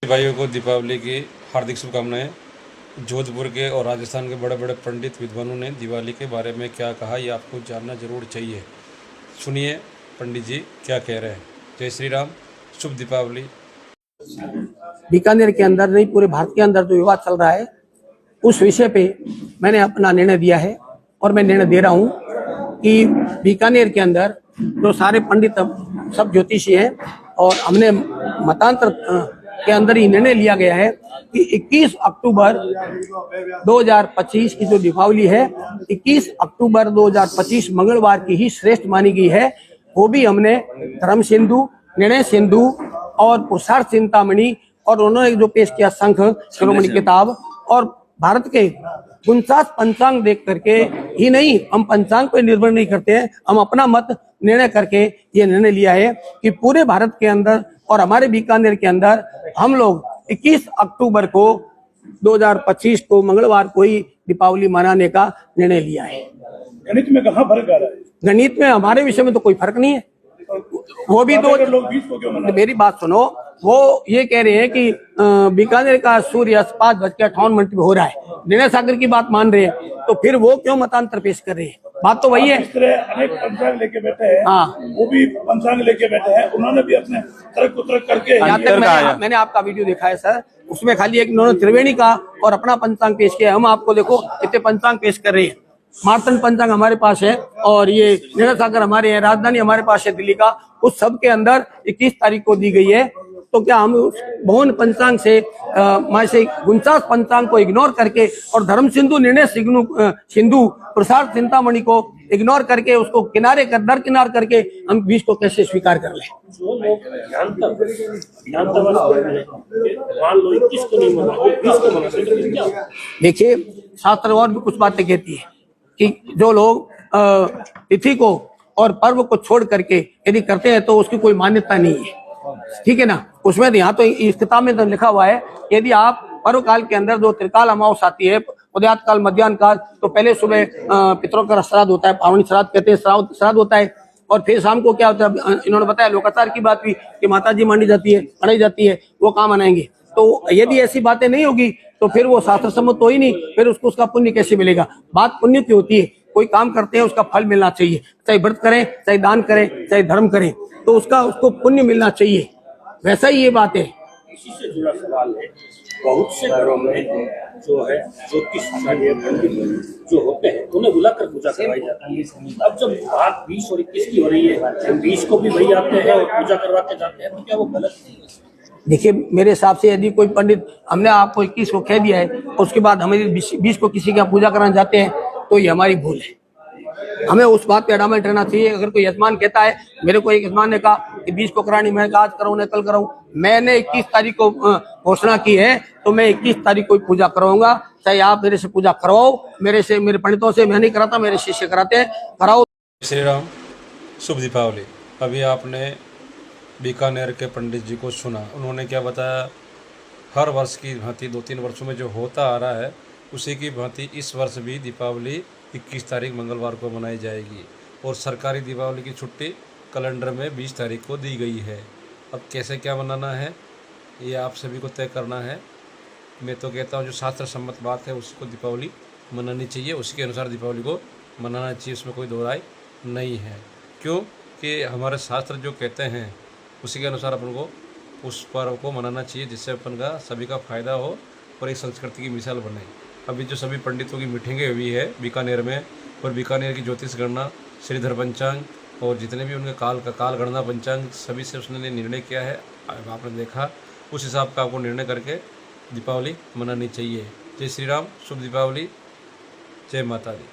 भाइयों को दीपावली की हार्दिक शुभकामनाएं। जोधपुर के और राजस्थान के बड़े बड़े पंडित विद्वानों ने दिवाली के बारे में क्या कहा, ये आपको जानना जरूर चाहिए। सुनिए पंडित जी क्या कह रहे हैं। जय श्री राम, शुभ दीपावली। बीकानेर के अंदर नहीं, पूरे भारत के अंदर जो विवाद चल रहा है उस विषय पे मैंने अपना निर्णय दिया है और मैं निर्णय दे रहा हूं कि बीकानेर के अंदर जो सारे पंडित सब ज्योतिषी हैं और हमने मतांतर के अंदर ही निर्णय लिया गया है कि 21 अक्टूबर 2025 की जो दीपावली है 21 अक्टूबर 2025 मंगलवार की ही श्रेष्ठ मानी गई है। वो भी हमने धर्म सिंधु, निर्णय सिंधु और पुरुषार्थ चिंतामणि और उन्होंने जो पेश किया शंख शिरोमणि किताब और भारत के 49 पंचांग देख करके ही नहीं, हम पंचांग पर निर्भर नहीं करते हैं, हम अपना मत निर्णय करके ये निर्णय लिया है कि पूरे भारत के अंदर और हमारे बीकानेर के अंदर हम लोग 21 अक्टूबर को 2025 को मंगलवार को ही दीपावली मनाने का निर्णय लिया है। गणित में कहाँ फर्क आ रहा है? गणित में हमारे विषय में तो कोई फर्क नहीं है। वो भी तो लोग 20 को क्यों मना रहे हैं? मेरी बात सुनो, वो ये कह रहे हैं कि बीकानेर का सूर्य 5:58 पे हो रहा है, निर्णय सागर की बात मान रहे हैं, तो फिर वो क्यों मतांतर पेश कर रहे हैं? बात तो वही है। इस तरह अनेक पंचांग लेके बैठे हैं, हाँ, वो भी पंचांग लेके बैठे हैं, उन्होंने भी अपने तर्क उतर्क करके यहाँ तक मैंने आपका वीडियो देखा है सर, उसमें खाली एक उन्होंने त्रिवेणी का और अपना पंचांग पेश किया। हम आपको देखो कितने पंचांग पेश कर रहे हैं। मार्तंड पंचांग हमारे पास है और ये निर्णय सागर हमारे है, राजधानी हमारे पास है दिल्ली का, उस सब के अंदर 21 तारीख को दी गई है। तो क्या हम भवन पंचांग से 49 पंचांग को इग्नोर करके और धर्म सिंधु, निर्णय सिंधु, प्रसाद चिंतामणि को इग्नोर करके उसको किनारे कर दरकिनार करके हम 20 को कैसे स्वीकार कर लें? जो लोग मान लो 21 को नहीं मना, 20 को मना सकते क्या? देखिए, शास्त्र और भी कुछ बातें कहती है कि जो लोग तिथि को और पर्व को छोड़ करके यदि करते हैं तो उसकी कोई मान्यता नहीं है, ठीक है ना। उसमें यहाँ तो इस किताब में तो लिखा हुआ है, यदि आप पर्व काल के अंदर जो त्रिकाल अमावस आती है, उदयात काल, मध्याह्न काल, तो पहले सुबह पितरों का श्राद्ध होता है, पावनी श्राद्ध कहते हैं, श्राद्ध होता है, और फिर शाम को क्या होता है, इन्होंने बताया लोकाचार की बात भी कि माता जी मानी जाती है, पढ़ाई जाती है, वो काम मनाएंगे। तो यदि ऐसी बातें नहीं होगी तो फिर वो शास्त्र सम्मत तो ही नहीं, फिर उसका पुण्य कैसे मिलेगा? बात पुण्य की होती है, कोई काम करते हैं उसका फल मिलना चाहिए, चाहे व्रत करें, चाहे दान करें, चाहे धर्म करें, तो उसको पुण्य मिलना चाहिए। वैसा ही ये बात है। इसी से जुड़ा सवाल है, बहुत से घरों में जो है ज्योतिषाचार्य पंडित जो होते हैं उन्हें बुलाकर पूजा करवाई जाती है। अब जब बात 20 और 21 की हो रही है, 20 को भी वही आते हैं और पूजा करवाते जाते हैं, तो क्या वो गलत नहीं है? देखिए, मेरे हिसाब से यदि कोई पंडित, हमने आपको 21 को कह दिया है, उसके बाद हमें 20 को किसी का पूजा कराना जाते हैं, तो ये हमारी भूल है। हमें उस बात पे अडामेंट रहना चाहिए। अगर कोई यजमान कहता है, मेरे को एक यजमान ने कहा कि 20 को करानी, मैंने कहा आज कराऊं ना कल कराऊं, मैंने 21 तारीख को घोषणा की है तो मैं 21 तारीख को पूजा करवाऊंगा। चाहे आप मेरे से पूजा करवाओ, मेरे पंडितों से मैं नहीं कराता, मेरे शिष्य कराते हैं, कराओ। श्री राम, शुभ दीपावली। अभी आपने बीकानेर के पंडित जी को सुना, उन्होंने क्या बताया। हर वर्ष की भांति 2-3 वर्षों में जो होता आ रहा है उसी की भांति इस वर्ष भी दीपावली 21 तारीख मंगलवार को मनाई जाएगी और सरकारी दीपावली की छुट्टी कैलेंडर में 20 तारीख को दी गई है। अब कैसे क्या मनाना है ये आप सभी को तय करना है। मैं तो कहता हूँ जो शास्त्र सम्मत बात है उसको दीपावली मनानी चाहिए, उसी के अनुसार दीपावली को मनाना चाहिए, उसमें कोई दो राय नहीं है। क्यों कि हमारे शास्त्र जो कहते हैं उसी के अनुसार अपन को उस पर्व को मनाना चाहिए, जिससे अपन का सभी का फायदा हो और एक संस्कृति की मिसाल बने। अभी जो सभी पंडितों की मीटिंगें हुई है बीकानेर में, और बीकानेर की ज्योतिष गणना, श्रीधर पंचांग और जितने भी उनके काल गणना पंचांग, सभी से उसने निर्णय किया है। आपने देखा, उस हिसाब का आपको निर्णय करके दीपावली मनानी चाहिए। जय श्री राम, शुभ दीपावली, जय माता दी।